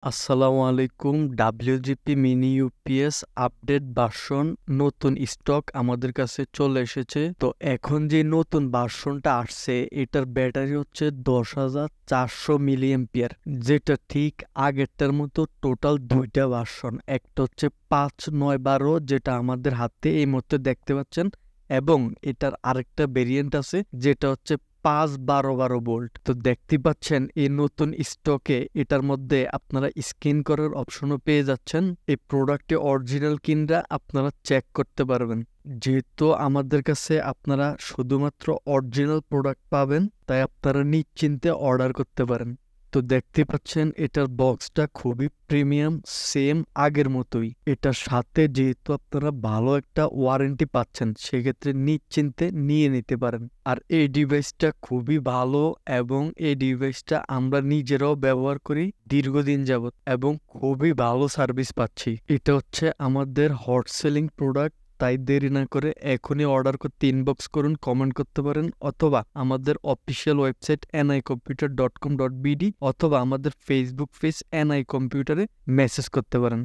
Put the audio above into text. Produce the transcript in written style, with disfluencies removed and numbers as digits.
আসসালামু আলাইকুম। WGP mini UPS update version নতুন স্টক আমাদের কাছে চলে এসেছে। তো এখন যে নতুন ভার্সনটা আসছে এটার ব্যাটারি হচ্ছে 10,400 মিলি এম্পিয়ার, যেটা ঠিক আগেরটার মতো টোটাল দুইটা ভার্সন। একটা হচ্ছে 5, 9, 12 যেটা আমাদের হাতে এই মুহূর্তে দেখতে পাচ্ছেন, এবং এটার আরেকটা ভেরিয়েন্ট আছে যেটা হচ্ছে 5, 12, 12 ভোল্ট। তো দেখতে পাচ্ছেন এই নতুন স্টকে এটার মধ্যে আপনারা স্ক্যান করার অপশনও পেয়ে যাচ্ছেন। এই প্রোডাক্টে অরিজিনাল কিনরা আপনারা চেক করতে পারবেন। যেহেতু আমাদের কাছে আপনারা শুধুমাত্র অরিজিনাল প্রোডাক্ট পাবেন, তাই আপনারা নিশ্চিন্তে অর্ডার করতে পারেন। তো দেখতে পাচ্ছেন এটার বক্সটা খুবই প্রিমিয়াম, সেম আগের মতোই। এটার সাথে যেহেতু আপনারা ভালো একটা ওয়ারেন্টি পাচ্ছেন, সেক্ষেত্রে নিশ্চিন্তে নিয়ে নিতে পারেন। আর এই ডিভাইসটা খুবই ভালো, এবং এই ডিভাইসটা আমরা নিজেরাও ব্যবহার করি দীর্ঘদিন যাবত, এবং খুবই ভালো সার্ভিস পাচ্ছি। এটা হচ্ছে আমাদের হট সেলিং প্রোডাক্ট, তাই দেরি না করে এখনই অর্ডার করতে ইনবক্স করুন, কমেন্ট করতে পারেন, অথবা আমাদের অফিসিয়াল ওয়েবসাইট nicomputer.com.bd অথবা আমাদের ফেসবুক পেজ NI কম্পিউটারে মেসেজ করতে পারেন।